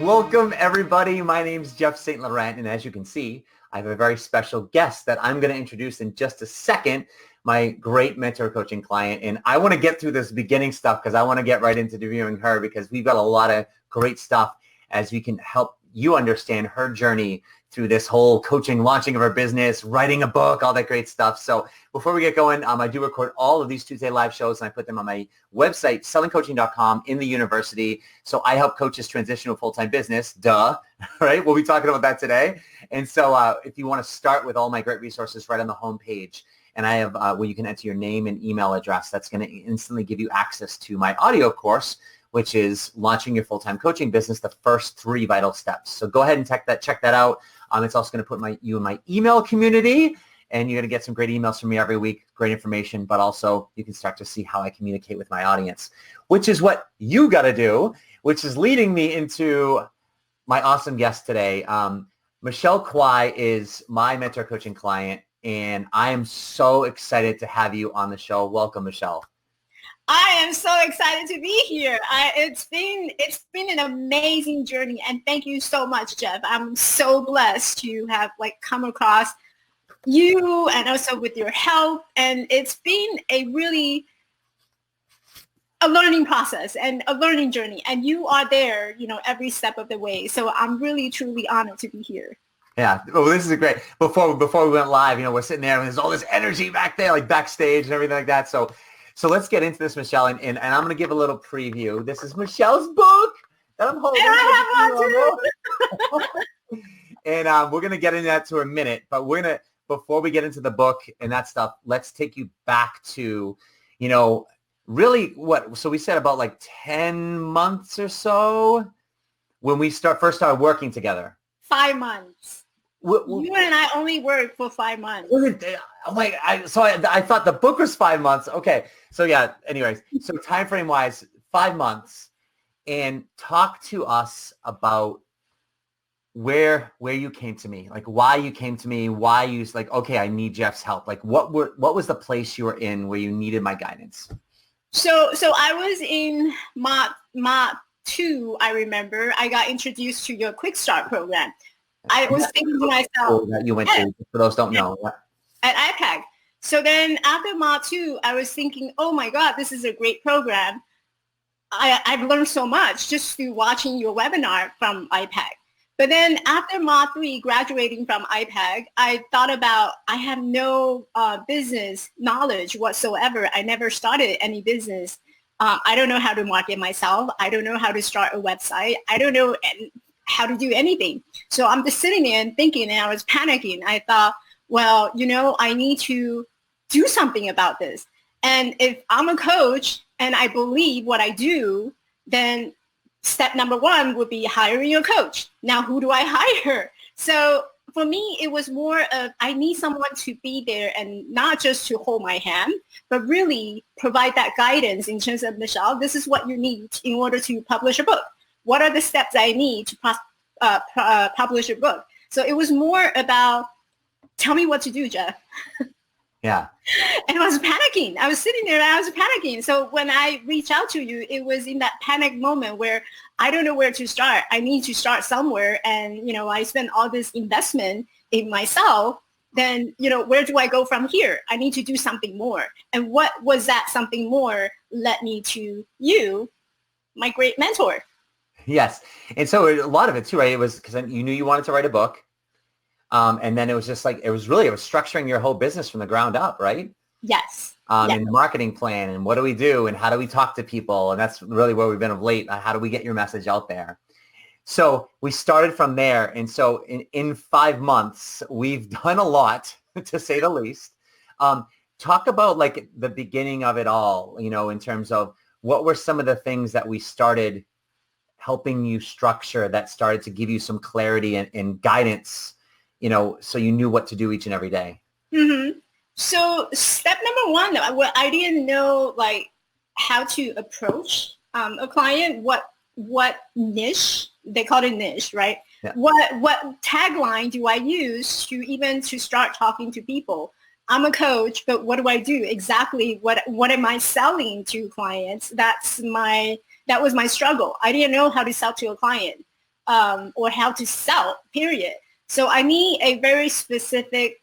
Welcome, everybody. My name is Jeff St Laurent, and as you can see, I have a very special guest that I'm going to introduce in just a second, my great mentor coaching client. And I want to get through this beginning stuff because I want to get right into interviewing her because we've got a lot of great stuff as we can help you understand her journey through this whole coaching, launching of her business, writing a book, all that great stuff. So before we get going, I do record all of these Tuesday live shows and I put them on my website, sellingcoaching.com, in the university. So I help coaches transition to a full-time business. Duh, right? We'll be talking about that today. And so if you want to start with all my great resources right on the homepage, and I have where you can enter your name and email address, that's going to instantly give you access to my audio course, which is launching your full-time coaching business, the first 3 vital steps. So go ahead and check that out. It's also going to put you in my email community, and you're going to get some great emails from me every week, great information, but also you can start to see how I communicate with my audience, which is what you got to do, which is leading me into my awesome guest today. Michelle Kuei is my mentor coaching client, and I am so excited to have you on the show. Welcome, Michelle. I am so excited to be here. It's been an amazing journey, and thank you so much, Jeff. I'm so blessed to have come across you and also with your help, and it's been a learning process and a learning journey, and you are there, every step of the way. So I'm really truly honored to be here. Yeah. Well, this is great. Before we went live, we're sitting there and there's all this energy back there, like backstage and everything like that. So let's get into this, Michelle, and I'm going to give a little preview. This is Michelle's book that I'm holding. And I have one too. And we're going to get into that to a minute, but before we get into the book and that stuff, let's take you back to, really what? So we said about 10 months or so when we first started working together. 5 months. You and I only worked for 5 months. I thought the book was 5 months. Okay. So yeah, anyways, so time frame wise, 5 months, and talk to us about where you came to me, why you came to me, why you okay, I need Jeff's help. What was the place you were in where you needed my guidance? So I was in Mod 2, I remember. I got introduced to your Quick Start program. I was thinking to myself, that you went to, for those who don't know. At IPAC. So then after Mod 2, I was thinking, oh my God, this is a great program. I've learned so much just through watching your webinar from IPAC. But then after Mod 3, graduating from IPAC, I thought about, I have no business knowledge whatsoever. I never started any business. I don't know how to market myself. I don't know how to start a website. I don't know how to do anything. So I'm just sitting there and thinking, and I was panicking. I thought, well, I need to do something about this. And if I'm a coach and I believe what I do, then step number 1 would be hiring a coach. Now, who do I hire? So for me, it was more of, I need someone to be there and not just to hold my hand, but really provide that guidance in terms of, Michelle, this is what you need in order to publish a book. What are the steps I need to publish a book? So it was more about, tell me what to do, Jeff. Yeah. And I was panicking. I was sitting there and I was panicking. So when I reached out to you, it was in that panic moment where I don't know where to start. I need to start somewhere. And, I spent all this investment in myself. Then, where do I go from here? I need to do something more. And what was that something more led me to you, my great mentor. Yes. And so a lot of it too, right? It was because you knew you wanted to write a book. And then it was just it was structuring your whole business from the ground up, right? Yes. And the marketing plan and what do we do and how do we talk to people? And that's really where we've been of late. How do we get your message out there? So we started from there. And so in 5 months, we've done a lot, to say the least. Talk about the beginning of it all, in terms of what were some of the things that we started helping you structure that started to give you some clarity and guidance, so you knew what to do each and every day? Mm-hmm. So step number 1, I didn't know how to approach a client, what niche, they call it niche, right? Yeah. What tagline do I use to start talking to people? I'm a coach, but what do I do? Exactly what am I selling to clients? That was my struggle. I didn't know how to sell to a client or how to sell, period. So I need a very specific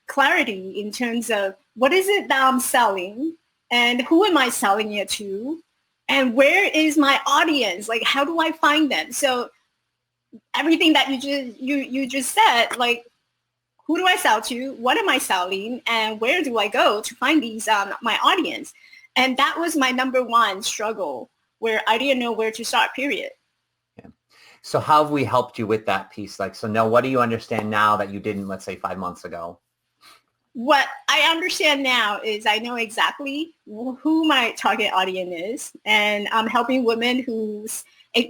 clarity in terms of what is it that I'm selling and who am I selling it to and where is my audience? Like, how do I find them? So everything that you just said, like, who do I sell to? What am I selling? And where do I go to find these my audience? And that was my number one struggle, where I didn't know where to start, period. Yeah. So how have we helped you with that piece? Like, so now what do you understand now that you didn't, let's say 5 months ago? What I understand now is I know exactly who my target audience is, and I'm helping women who's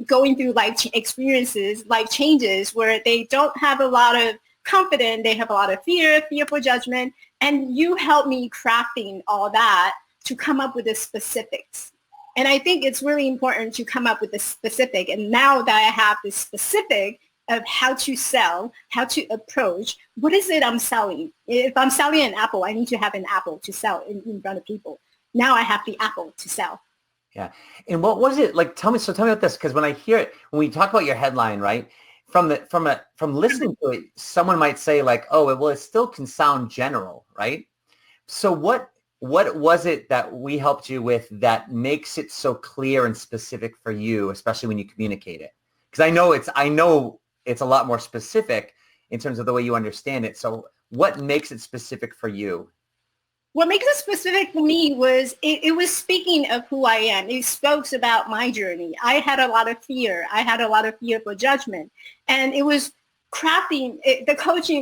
going through life experiences, life changes, where they don't have a lot of confidence, they have a lot of fearful judgment, and you help me crafting all that to come up with the specifics. And I think it's really important to come up with the specific. And now that I have the specific of how to sell, how to approach, what is it I'm selling? If I'm selling an apple, I need to have an apple to sell in front of people. Now I have the apple to sell. Yeah. And what was it like? Tell me about this. Because when I hear it, when we talk about your headline, right, from listening to it, someone might say like, oh, well, it still can sound general, right? So what was it that we helped you with that makes it so clear and specific for you, especially when you communicate it? Because I know it's a lot more specific in terms of the way you understand it. So what makes it specific for you? What makes it specific for me was it was speaking of who I am. It spoke about my journey. I had a lot of fear. I had a lot of fear for judgment. And it was crafting,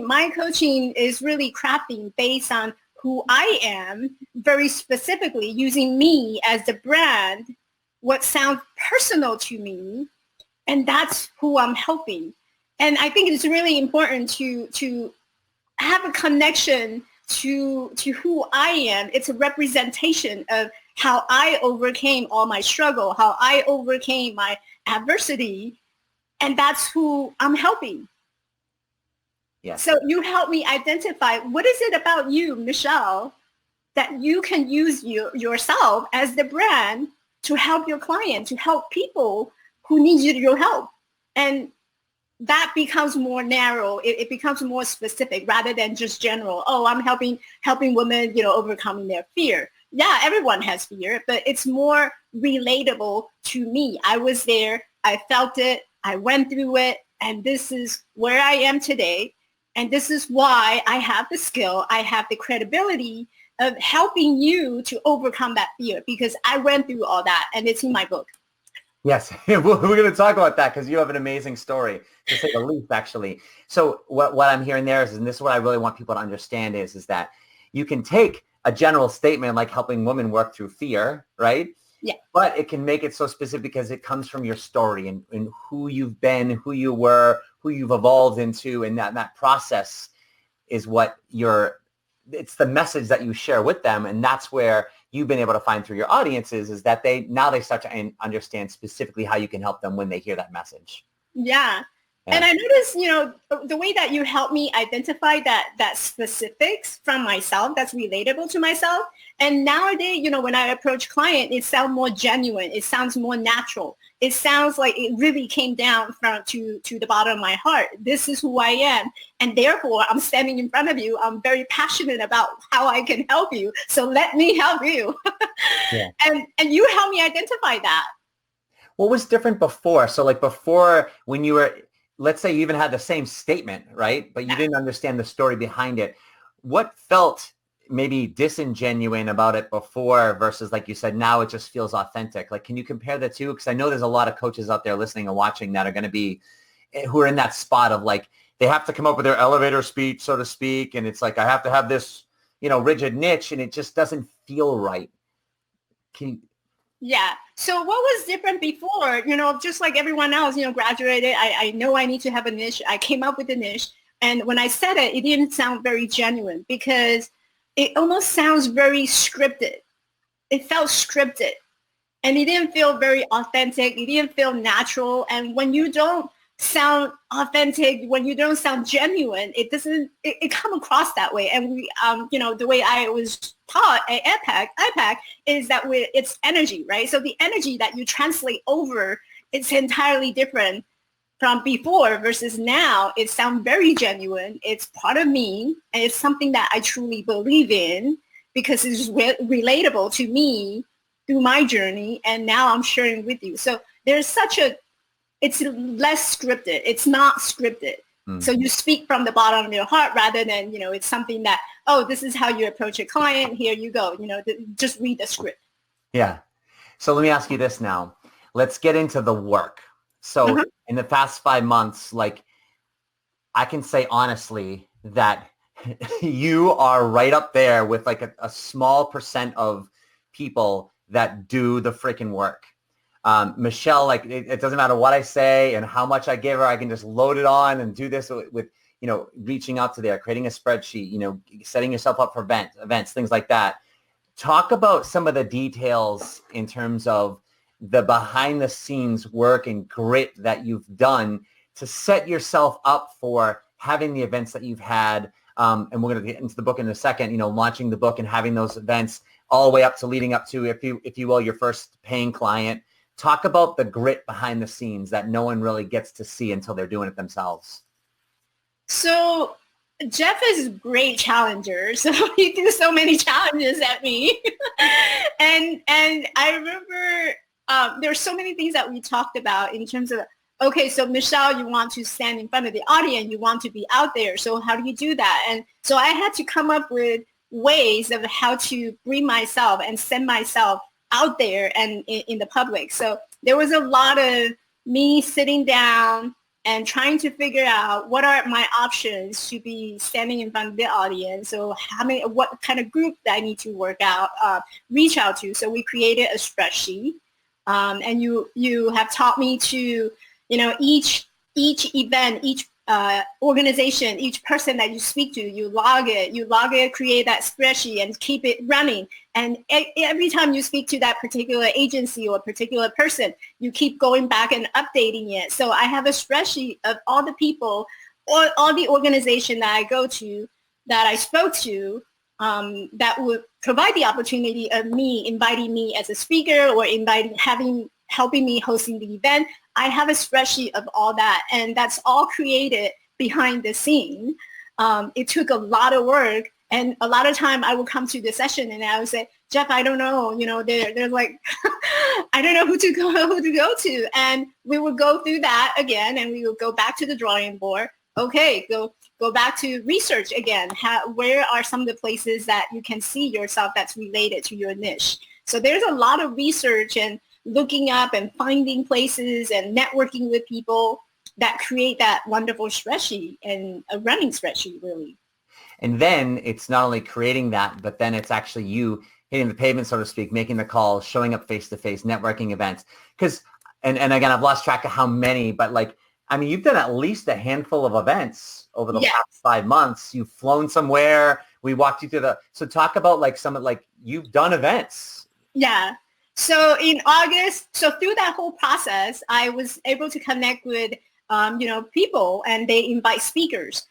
my coaching is really crafting based on who I am, very specifically using me as the brand, what sounds personal to me. And that's who I'm helping. And I think it's really important to have a connection to who I am. It's a representation of how I overcame all my struggle, how I overcame my adversity, and that's who I'm helping. Yes. So you help me identify what is it about you, Michelle, that you can use yourself as the brand to help your client, to help people who need your help. And that becomes more narrow. It becomes more specific rather than just general. Oh, I'm helping women, overcoming their fear. Yeah, everyone has fear, but it's more relatable to me. I was there. I felt it. I went through it. And this is where I am today. And this is why I have the skill. I have the credibility of helping you to overcome that fear because I went through all that and it's in my book. Yes, we're going to talk about that because you have an amazing story, to say the least, actually. So what I'm hearing there is, and this is what I really want people to understand is that you can take a general statement like helping women work through fear, right? Yeah. But it can make it so specific because it comes from your story and who you've been, who you were, who you've evolved into, and that process is it's the message that you share with them, and that's where you've been able to find through your audiences is that they start to understand specifically how you can help them when they hear that message. Yeah. And I noticed, the way that you help me identify that specifics from myself, that's relatable to myself. And nowadays, when I approach client, it sounds more genuine. It sounds more natural. It sounds like it really came down to the bottom of my heart. This is who I am. And therefore, I'm standing in front of you. I'm very passionate about how I can help you. So let me help you. Yeah. And you help me identify that. What was different before? So like before when you were, let's say you even had the same statement, right? But you didn't understand the story behind it. What felt maybe disingenuous about it before versus, like you said, now it just feels authentic? Like, can you compare the two? Because I know there's a lot of coaches out there listening and watching that are going to be, who are in that spot of like, they have to come up with their elevator speech, so to speak. And it's like, I have to have this, rigid niche, and it just doesn't feel right. Yeah. So what was different before, just like everyone else, graduated, I know I need to have a niche. I came up with a niche. And when I said it, it didn't sound very genuine because it almost sounds very scripted. It felt scripted and it didn't feel very authentic. It didn't feel natural. And when you don't sound authentic, when you don't sound genuine, it come across that way. And we, the way I was taught at IPAC is that it's energy, right? So the energy that you translate over, it's entirely different from before versus now. It sounds very genuine. It's part of me, and it's something that I truly believe in because it's relatable to me through my journey. And now I'm sharing with you. So there's it's less scripted. It's not scripted. Mm-hmm. So you speak from the bottom of your heart rather than, it's something that, oh, this is how you approach a client. Here you go. Just read the script. Yeah. So let me ask you this now. Let's get into the work. So in the past 5 months, like, I can say honestly that you are right up there with like a small percent of people that do the freaking work. Michelle, like, it doesn't matter what I say and how much I give her, I can just load it on and do this with reaching out to there, creating a spreadsheet, setting yourself up for events, things like that. Talk about some of the details in terms of the behind the scenes work and grit that you've done to set yourself up for having the events that you've had. And we're going to get into the book in a second, launching the book and having those events all the way up to leading up to, if you will, your first paying client. Talk about the grit behind the scenes that no one really gets to see until they're doing it themselves. So Jeff is a great challenger. So he threw so many challenges at me. and I remember there's so many things that we talked about in terms of, okay, so Michelle, you want to stand in front of the audience, you want to be out there. So how do you do that? And so I had to come up with ways of how to bring myself and send myself out there and in the public. So there was a lot of me sitting down and trying to figure out what are my options to be standing in front of the audience. So what kind of group that I need to reach out to. So we created a spreadsheet, and you have taught me to, each event, each organization, each person that you speak to, you log it, create that spreadsheet and keep it running. And every time you speak to that particular agency or particular person, you keep going back and updating it. So I have a spreadsheet of all the people, all the organization that I go to, that I spoke to, that would provide the opportunity of me inviting me as a speaker or helping me hosting the event. I have a spreadsheet of all that, and that's all created behind the scene. It took a lot of work, and a lot of time I would come to the session and I would say, Jeff, I don't know, they're like, I don't know who to go to. And we would go through that again, and we would go back to the drawing board. Okay, go back to research again. Where are some of the places that you can see yourself that's related to your niche? So there's a lot of research and looking up and finding places and networking with people that create that wonderful spreadsheet, and a running spreadsheet, really. And then it's not only creating that, but then it's actually you hitting the pavement, so to speak, making the calls, showing up face-to-face, networking events. Because, and again, I've lost track of how many, but you've done at least a handful of events over the past 5 months. You've flown somewhere. We walked you through so talk about you've done events. Yeah. So in August, through that whole process, I was able to connect with, people, and they invite speakers.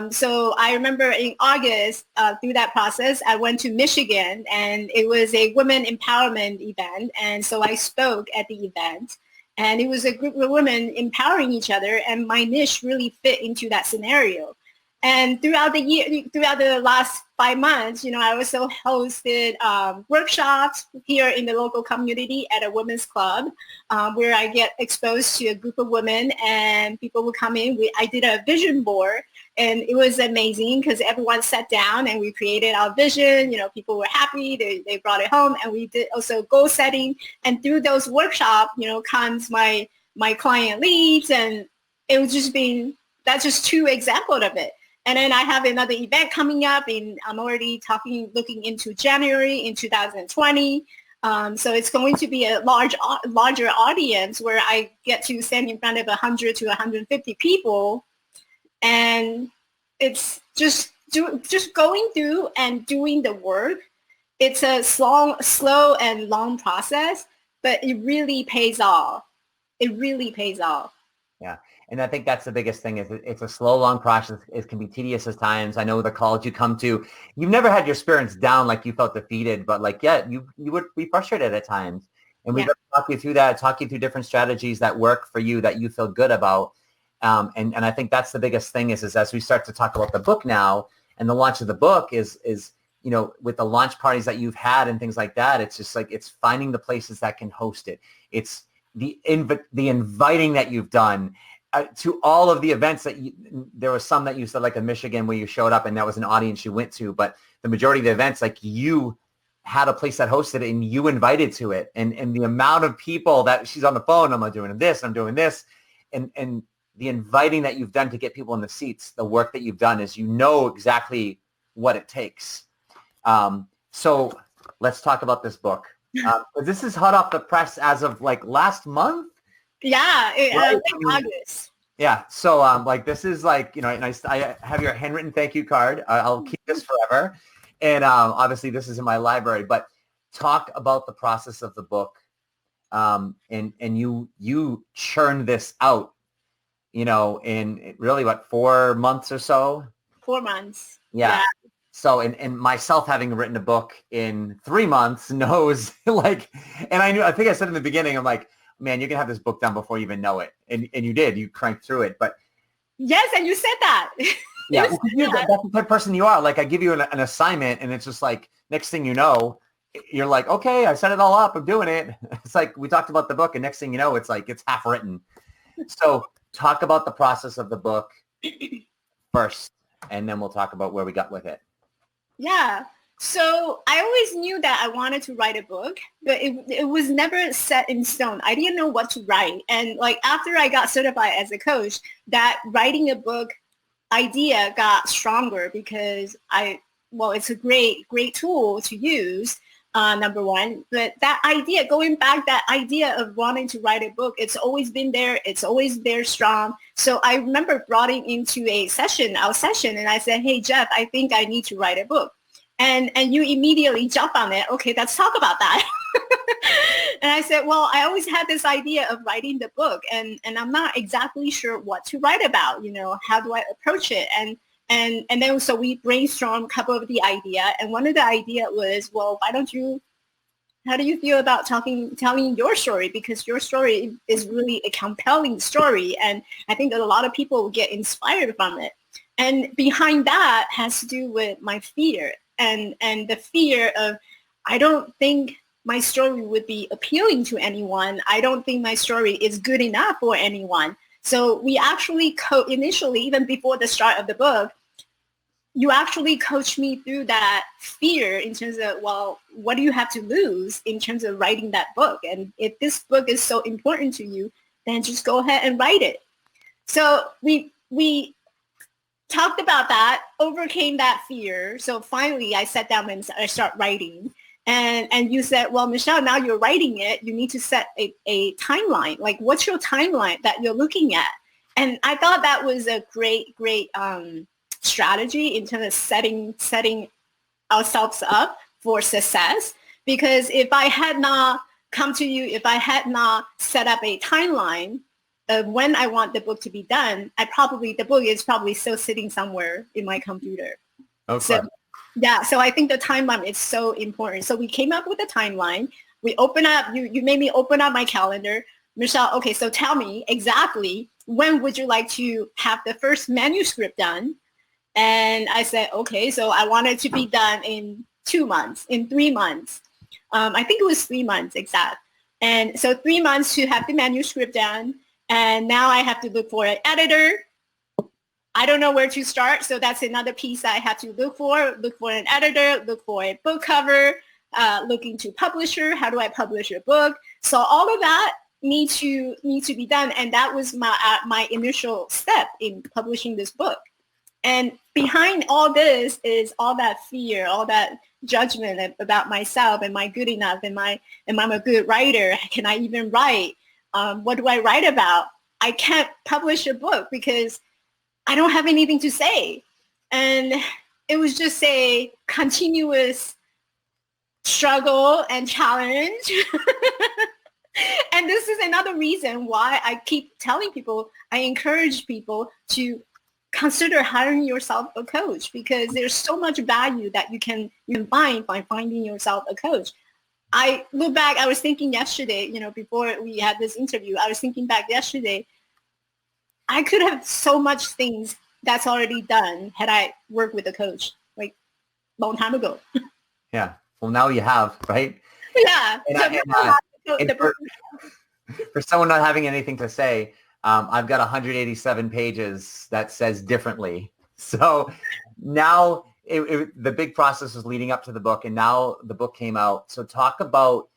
So I remember in August, through that process, I went to Michigan, and it was a women empowerment event. And so I spoke at the event, and it was a group of women empowering each other, and my niche really fit into that scenario. And throughout the last 5 months, I also hosted workshops here in the local community at a women's club, where I get exposed to a group of women, and people would come in. I did a vision board, and it was amazing because everyone sat down and we created our vision. People were happy. They brought it home, and we did also goal setting. And through those workshops, comes my client leads, and it was that's just 2 examples of it. And then I have another event coming up, and I'm already looking into January in 2020. So it's going to be a larger audience where I get to stand in front of 100 to 150 people. And it's just going through and doing the work. It's a slow and long process, but it really pays off. It really pays off. Yeah. And I think that's the biggest thing is it's a slow, long process. It can be tedious at times. I know the calls you come to, you've never had your spirits down like you felt defeated, but like, yeah, you would be frustrated at times. And we've got to talk you through that, talk you through different strategies that work for you that you feel good about. And I think that's the biggest thing is as we start to talk about the book now and the launch of the book is, you know, with the launch parties that you've had and things like that, it's just like, it's finding the places that can host it. It's the inviting that you've done to all of the events that there was some that you said like in Michigan where you showed up and that was an audience you went to, but the majority of the events, like you had a place that hosted it and you invited to it. And the amount of people that she's on the phone, I'm doing this, I'm doing this. And the inviting that you've done to get people in the seats, the work that you've done is, you know, exactly what it takes. So let's talk about this book. This is hot off the press as of like last month. Yeah, right? August. Yeah. So like this is like, you know, I have your handwritten thank you card. I'll keep this forever. And obviously this is in my library, but talk about the process of the book. And you churned this out, you know, in really what, 4 months or so? 4 months. Yeah. So, and myself having written a book in 3 months knows like, and I think I said in the beginning, I'm like, man, you can have this book done before you even know it. And you did, you cranked through it, but. Yes. And you said that. Yeah. That's the type of person you are. Like I give you an assignment and it's just like, next thing you know, you're like, okay, I set it all up. I'm doing it. It's like, we talked about the book and next thing you know, it's like, it's half written. So talk about the process of the book first, and then we'll talk about where we got with it. Yeah. So I always knew that I wanted to write a book, but it was never set in stone. I didn't know what to write. And like after I got certified as a coach, that writing a book idea got stronger because it's a great tool to use, number one. But that idea, going back, that idea of wanting to write a book, it's always been there. It's always there strong. So I remember brought him into our session, and I said, hey, Jeff, I think I need to write a book. And you immediately jump on it. Okay, let's talk about that. And I said, well, I always had this idea of writing the book and I'm not exactly sure what to write about, you know, how do I approach it? And then so we brainstormed a couple of the idea. And one of the idea was, well, how do you feel about telling your story? Because your story is really a compelling story. And I think that a lot of people will get inspired from it. And behind that has to do with my fear and the fear of, I don't think my story would be appealing to anyone. I don't think my story is good enough for anyone. So we actually initially, even before the start of the book, you actually coached me through that fear in terms of, well, what do you have to lose in terms of writing that book? And if this book is so important to you, then just go ahead and write it. So we talked about that, overcame that fear. So finally I sat down and I start writing. And you said, well, Michelle, now you're writing it. You need to set a timeline. Like, what's your timeline that you're looking at? And I thought that was a great strategy in terms of setting ourselves up for success. Because if I had not come to you, if I had not set up a timeline of when I want the book to be done, the book is probably still sitting somewhere in my computer. Okay. So, yeah, so I think the timeline is so important. So we came up with a timeline. We open up, you made me open up my calendar. Michelle, okay, so tell me exactly when would you like to have the first manuscript done? And I said, okay, so I want it to be done in 2 months, in 3 months. I think it was 3 months exact. And so 3 months to have the manuscript done. And now I have to look for an editor. I don't know where to start. So that's another piece I have to look for an editor, look for a book cover, looking to publisher. How do I publish a book? So all of that needs to be done. And that was my initial step in publishing this book. And behind all this is all that fear, all that judgment about myself. Am I good enough? Am I a good writer? Can I even write? What do I write about? I can't publish a book because I don't have anything to say. And it was just a continuous struggle and challenge. And this is another reason why I keep telling people, I encourage people to consider hiring yourself a coach, because there's so much value that you can find by finding yourself a coach. I look back, I was thinking yesterday, before we had this interview, I was thinking back yesterday, I could have so much things that's already done had I worked with a coach like long time ago. Yeah. Well, now you have, right? Yeah. And for someone not having anything to say, I've got 187 pages that says differently. So now the big process was leading up to the book, and now the book came out. So talk about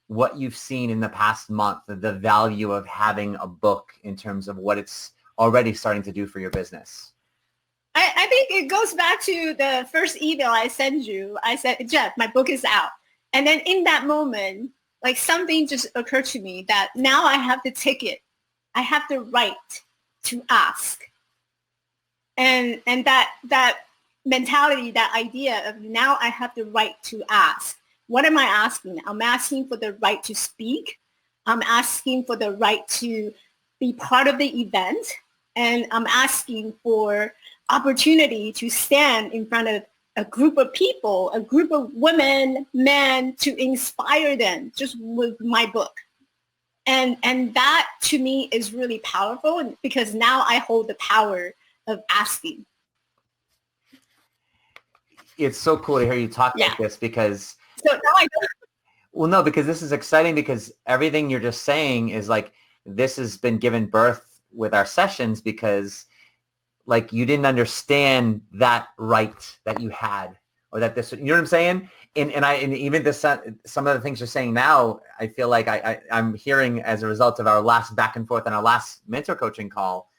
what you've seen in the past month, the value of having a book in terms of what it's already starting to do for your business. I think it goes back to the first email I sent you. I said, Jeff, my book is out. And then in that moment, like something just occurred to me that now I have the ticket. I have the right to ask. And that mentality, that idea of now I have the right to ask. What am I asking? I'm asking for the right to speak. I'm asking for the right to be part of the event. And I'm asking for opportunity to stand in front of a group of people, a group of women, men, to inspire them just with my book. And that to me is really powerful, because now I hold the power of asking. It's so cool to hear you talk like this, because so now I know. Well, no, because this is exciting, because everything you're just saying is like, this has been given birth with our sessions, because like you didn't understand that right that you had, or that this, you know what I'm saying? And even this, some of the things you're saying now, I feel like I'm hearing as a result of our last back and forth on our last mentor coaching call,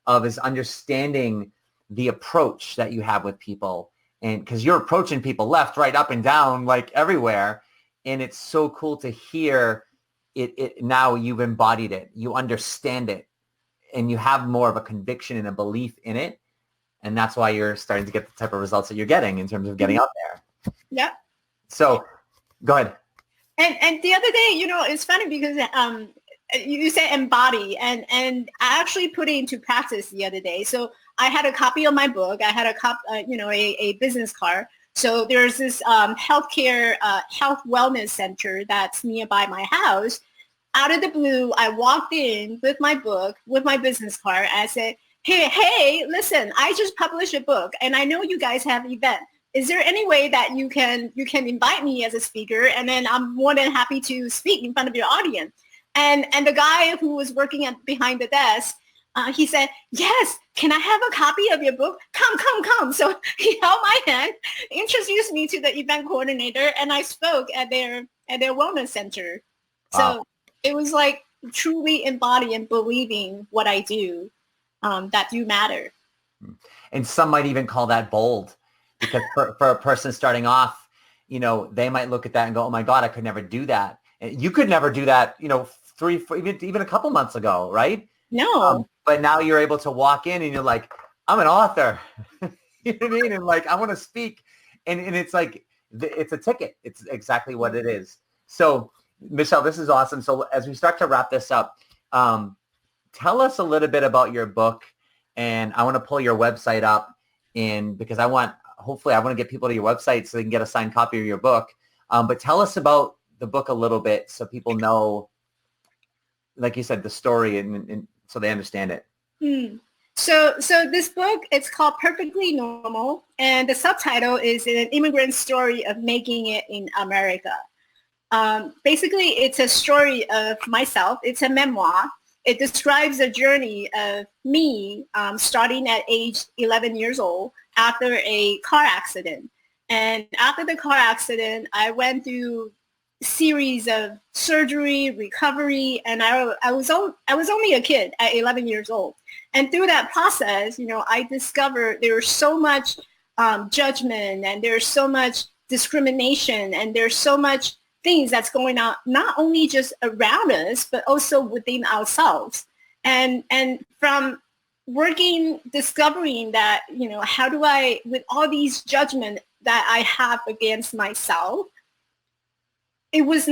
of is understanding the approach that you have with people. And because you're approaching people left, right, up and down, like everywhere. And it's so cool to hear it now. You've embodied it. You understand it. And you have more of a conviction and a belief in it. And that's why you're starting to get the type of results that you're getting in terms of getting out there. Yeah. So go ahead. And the other day, it's funny because you say embody, and I actually put it into practice the other day. So I had a copy of my book. I had a business card. So there's this healthcare, health wellness center that's nearby my house. Out of the blue, I walked in with my book, with my business card. I said, hey, listen, I just published a book, and I know you guys have an event. Is there any way that you can invite me as a speaker, and then I'm more than happy to speak in front of your audience? And the guy who was working behind the desk, he said, yes, can I have a copy of your book? Come. So he held my hand, introduced me to the event coordinator, and I spoke at their wellness center. So it was like truly embodying and believing what I do, that you matter. And some might even call that bold, because for a person starting off, they might look at that and go, oh my God, I could never do that. And you could never do that, 3, 4, even a couple months ago, right? No. But now you're able to walk in and you're like, I'm an author. You know what I mean? And like, I want to speak. And it's like, it's a ticket. It's exactly what it is. So Michelle, this is awesome. So as we start to wrap this up, tell us a little bit about your book. And I want to pull your website up, because hopefully I want to get people to your website so they can get a signed copy of your book. But tell us about the book a little bit so people know, like you said, the story, and so they understand it. So this book, it's called Perfectly Normal, and the subtitle is An Immigrant Story of Making It in America. Basically, it's a story of myself. It's a memoir. It describes the journey of me starting at age 11 years old after a car accident. And after the car accident, I went through a series of surgery, recovery, and I was only a kid at 11 years old. And through that process, I discovered there was so much judgment, and there's so much discrimination, and there's so much things that's going on, not only just around us, but also within ourselves. And from discovering that, how do I, with all these judgment that I have against myself, I was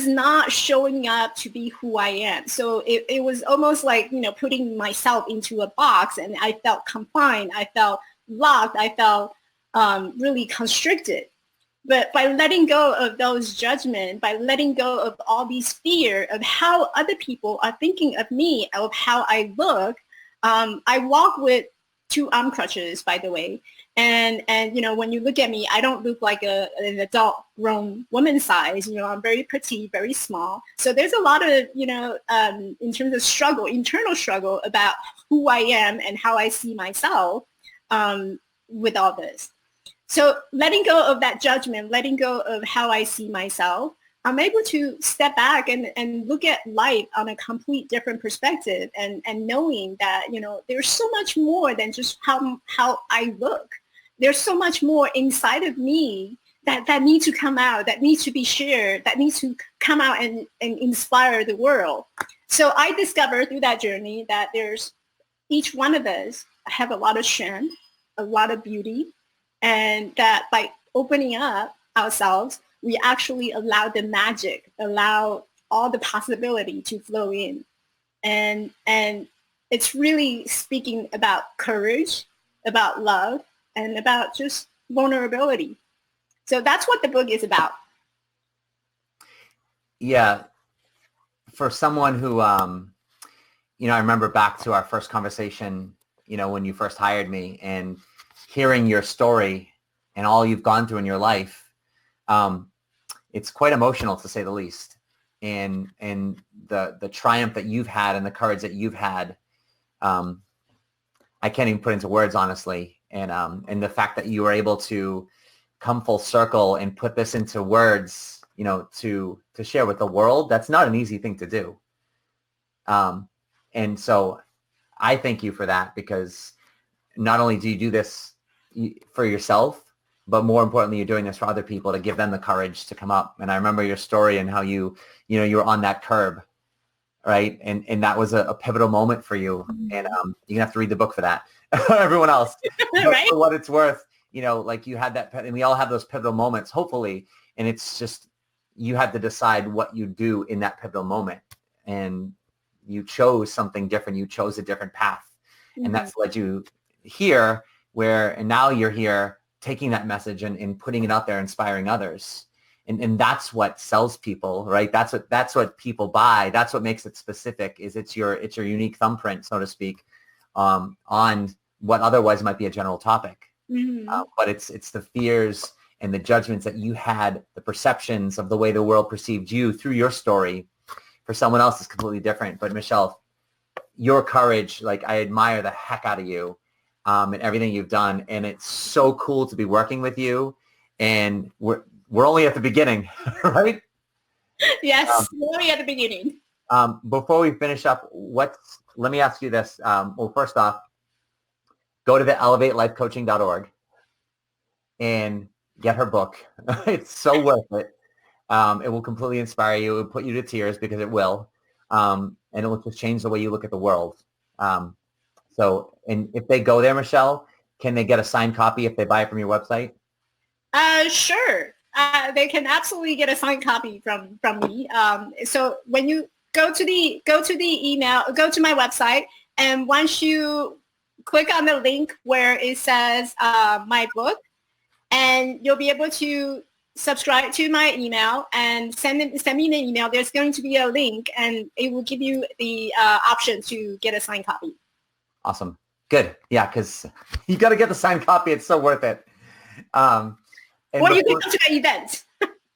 not showing up to be who I am. So it was almost like, putting myself into a box, and I felt confined. I felt locked. I felt really constricted. But by letting go of those judgments, by letting go of all these fear of how other people are thinking of me, of how I look, I walk with two arm crutches, by the way. And when you look at me, I don't look like an adult grown woman size. I'm very petite, very small. So there's a lot of, in terms of struggle, internal struggle about who I am and how I see myself with all this. So letting go of that judgment, letting go of how I see myself, I'm able to step back and look at life on a complete different perspective, and knowing that, there's so much more than just how I look. There's so much more inside of me that needs to come out, that needs to be shared, that needs to come out and inspire the world. So I discovered through that journey that there's each one of us have a lot of strength, a lot of beauty, and that by opening up ourselves, we actually allow the magic, allow all the possibility to flow in. And it's really speaking about courage, about love, and about just vulnerability. So that's what the book is about. Yeah. For someone who, I remember back to our first conversation, when you first hired me, and hearing your story and all you've gone through in your life, it's quite emotional, to say the least. And the triumph that you've had and the courage that you've had, I can't even put into words, honestly. And the fact that you were able to come full circle and put this into words, to share with the world, that's not an easy thing to do. And so I thank you for that, because not only do you do this for yourself, but more importantly, you're doing this for other people to give them the courage to come up. And I remember your story and how you were on that curb, right? And that was a pivotal moment for you. And you're gonna have to read the book for that. Everyone else, right? For what it's worth, like you had that, and we all have those pivotal moments, hopefully. And it's just, you had to decide what you do in that pivotal moment. And you chose something different. You chose a different path. Mm-hmm. And that's led you here, and now you're here taking that message and putting it out there, inspiring others. And that's what sells people, right? That's what people buy. That's what makes it specific, is it's your unique thumbprint, so to speak, on what otherwise might be a general topic. Mm-hmm. But it's the fears and the judgments that you had, the perceptions of the way the world perceived you through your story. For someone else, is completely different. But Michelle, your courage, like, I admire the heck out of you. And everything you've done. And it's so cool to be working with you. And we're only at the beginning, right? Yes, we're only at the beginning. Before we finish up, let me ask you this. Well, first off, go to the elevatelifecoaching.org and get her book. It's so worth it. It will completely inspire you. It will put you to tears, because it will. And it will just change the way you look at the world. So, and if they go there, Michelle, can they get a signed copy if they buy it from your website? Sure. They can absolutely get a signed copy from me. So when you go to the email, go to my website, and once you click on the link where it says my book, and you'll be able to subscribe to my email and send me an email. There's going to be a link, and it will give you the option to get a signed copy. Awesome. Good. Yeah, because you got to get the signed copy. It's so worth it. Or you can come to my event.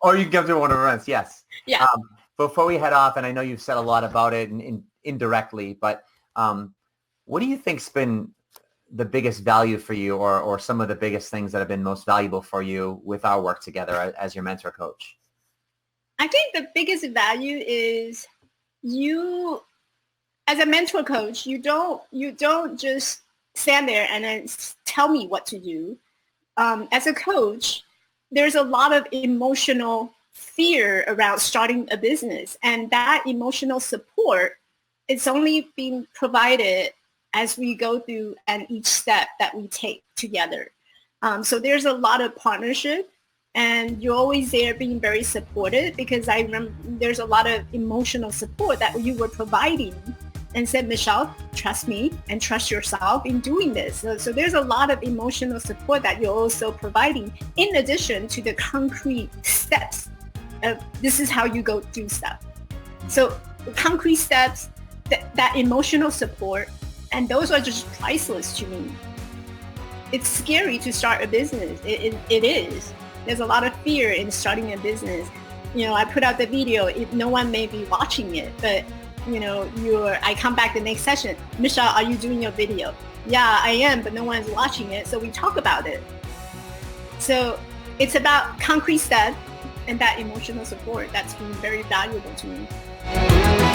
Or you can come to one of our events. Yes. Yeah. Before we head off, and I know you've said a lot about it indirectly, but what do you think's been the biggest value for you, or some of the biggest things that have been most valuable for you with our work together as your mentor coach? I think the biggest value is you, as a mentor coach, you don't just stand there and then tell me what to do. As a coach, there's a lot of emotional fear around starting a business, and that emotional support is only being provided as we go through and each step that we take together. So there's a lot of partnership, And you're always there being very supportive, because I remember there's a lot of emotional support that you were providing, and said, Michelle, trust me and trust yourself in doing this. So there's a lot of emotional support that you're also providing, in addition to the concrete steps of this is how you go do stuff. So the concrete steps, that emotional support, and those are just priceless to me. It's scary to start a business. It is. There's a lot of fear in starting a business. I put out the video, no one may be watching it, but I come back the next session, Michelle, are you doing your video? Yeah, I am, but no one's watching it. So we talk about it. So it's about concrete steps and that emotional support that's been very valuable to me.